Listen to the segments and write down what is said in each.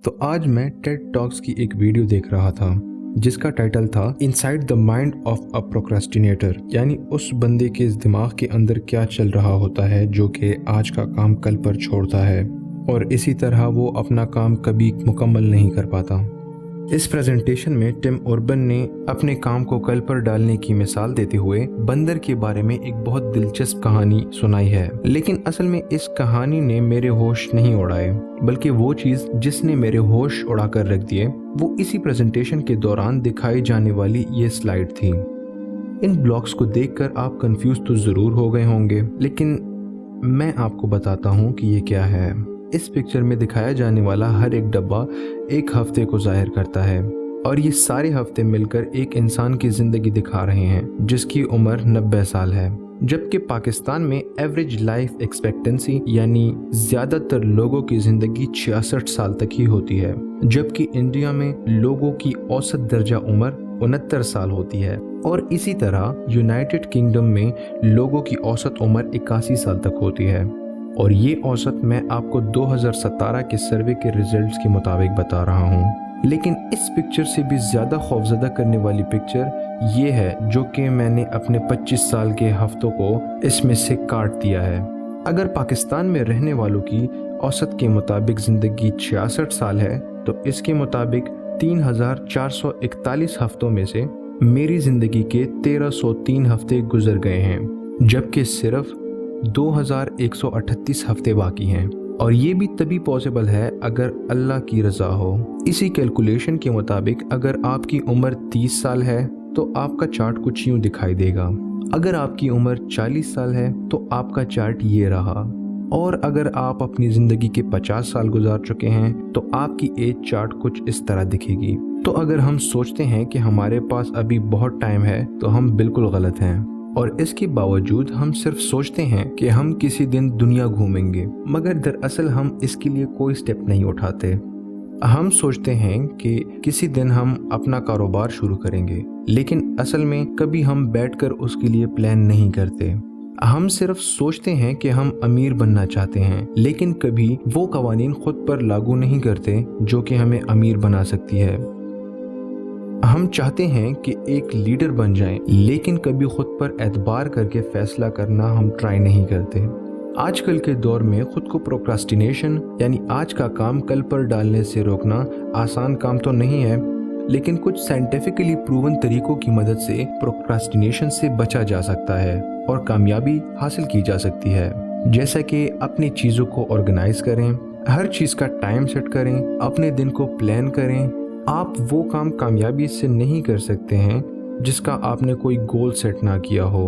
तो आज मैं टेड टॉक्स की एक वीडियो देख रहा था जिसका टाइटल था inside the mind of a procrastinator, यानी उस बंदे के दिमाग के अंदर क्या चल रहा होता है जो कि आज का काम कल पर छोड़ता है और इसी तरह वो अपना काम कभी मुकम्मल नहीं कर पाता। इस प्रेजेंटेशन में टिम उर्बन ने अपने काम को कल पर डालने की मिसाल देते हुए बंदर के बारे में एक बहुत दिलचस्प कहानी सुनाई है, लेकिन असल में इस कहानी ने मेरे होश नहीं उड़ाए, बल्कि वो चीज जिसने मेरे होश उड़ा कर रख दिए वो इसी प्रेजेंटेशन के दौरान दिखाई जाने वाली ये स्लाइड थी। इन ब्लॉक्स को देखकर आप कंफ्यूज तो जरूर हो गए होंगे, लेकिन मैं आपको बताता हूँ कि ये क्या है। इस पिक्चर में दिखाया जाने वाला हर एक डब्बा एक हफ्ते को जाहिर करता है और ये सारे हफ्ते मिलकर एक इंसान की जिंदगी दिखा रहे हैं जिसकी उम्र 90 साल है, जबकि पाकिस्तान में एवरेज लाइफ एक्सपेक्टेंसी यानी ज्यादातर लोगों की जिंदगी 66 साल तक ही होती है, जबकि इंडिया में लोगों की औसत दर्जा उम्र 69 साल होती है और इसी तरह यूनाइटेड किंगडम में लोगों की औसत उम्र 81 साल तक होती है। और ये औसत मैं आपको 2017 के सर्वे के रिजल्ट्स के मुताबिक बता रहा हूँ। लेकिन इस पिक्चर से भी ज़्यादा खौफजदा करने वाली पिक्चर ये है जो कि मैंने अपने 25 साल के हफ्तों को इसमें से काट दिया है। अगर पाकिस्तान में रहने वालों की औसत के मुताबिक ज़िंदगी 66 साल है तो इसके मुताबिक 3441 हफ्तों में से मेरी ज़िंदगी के 1303 हफ्ते गुजर गए हैं, जबकि सिर्फ 2138 हफ्ते बाकी हैं और ये भी तभी पॉसिबल है अगर अल्लाह की रज़ा हो। इसी कैलकुलेशन के मुताबिक अगर आपकी उम्र 30 साल है तो आपका चार्ट कुछ यूं दिखाई देगा, अगर आपकी उम्र 40 साल है तो आपका चार्ट ये रहा, और अगर आप अपनी ज़िंदगी के 50 साल गुजार चुके हैं तो आपकी एज चार्ट कुछ इस तरह दिखेगी। तो अगर हम सोचते हैं कि हमारे पास अभी बहुत टाइम है तो हम बिल्कुल गलत हैं, और इसके बावजूद हम सिर्फ सोचते हैं कि हम किसी दिन दुनिया घूमेंगे, मगर दरअसल हम इसके लिए कोई स्टेप नहीं उठाते। हम सोचते हैं कि किसी दिन हम अपना कारोबार शुरू करेंगे, लेकिन असल में कभी हम बैठकर उसके लिए प्लान नहीं करते। हम सिर्फ सोचते हैं कि हम अमीर बनना चाहते हैं, लेकिन कभी वो कवानीन खुद पर लागू नहीं करते जो कि हमें अमीर बना सकती है। हम चाहते हैं कि एक लीडर बन जाएं, लेकिन कभी खुद पर एतबार करके फैसला करना हम ट्राई नहीं करते। आजकल के दौर में खुद को प्रोक्रास्टिनेशन यानी आज का काम कल पर डालने से रोकना आसान काम तो नहीं है, लेकिन कुछ साइंटिफिकली प्रूवन तरीकों की मदद से प्रोक्रास्टिनेशन से बचा जा सकता है और कामयाबी हासिल की जा सकती है। जैसा कि अपनी चीज़ों को ऑर्गेनाइज करें, हर चीज़ का टाइम सेट करें, अपने दिन को प्लान करें। आप वो काम कामयाबी से नहीं कर सकते हैं जिसका आपने कोई गोल सेट ना किया हो।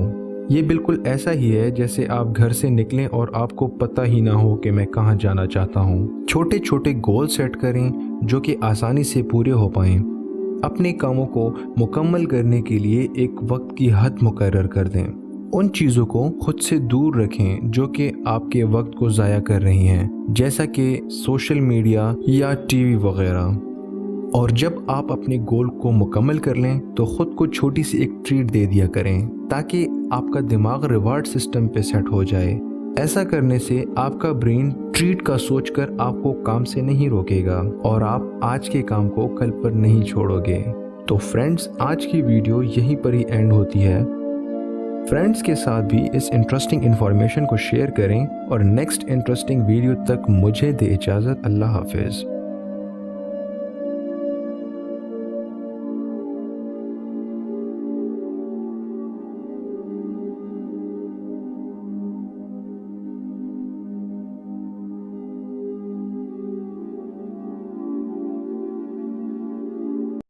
ये बिल्कुल ऐसा ही है जैसे आप घर से निकलें और आपको पता ही ना हो कि मैं कहाँ जाना चाहता हूँ। छोटे छोटे गोल सेट करें जो कि आसानी से पूरे हो पाएं। अपने कामों को मुकम्मल करने के लिए एक वक्त की हद मुकर्रर कर दें। उन चीज़ों को खुद से दूर रखें जो कि आपके वक्त को ज़ाया कर रही हैं, जैसा कि सोशल मीडिया या टीवी वगैरह। और जब आप अपने गोल को मुकम्मल कर लें तो खुद को छोटी सी एक ट्रीट दे दिया करें ताकि आपका दिमाग रिवार्ड सिस्टम पे सेट हो जाए। ऐसा करने से आपका ब्रेन ट्रीट का सोचकर आपको काम से नहीं रोकेगा और आप आज के काम को कल पर नहीं छोड़ोगे। तो फ्रेंड्स, आज की वीडियो यहीं पर ही एंड होती है। फ्रेंड्स के साथ भी इस इंटरेस्टिंग इन्फॉर्मेशन को शेयर करें और नेक्स्ट इंटरेस्टिंग वीडियो तक मुझे दे इजाज़त। अल्लाह हाफिज़।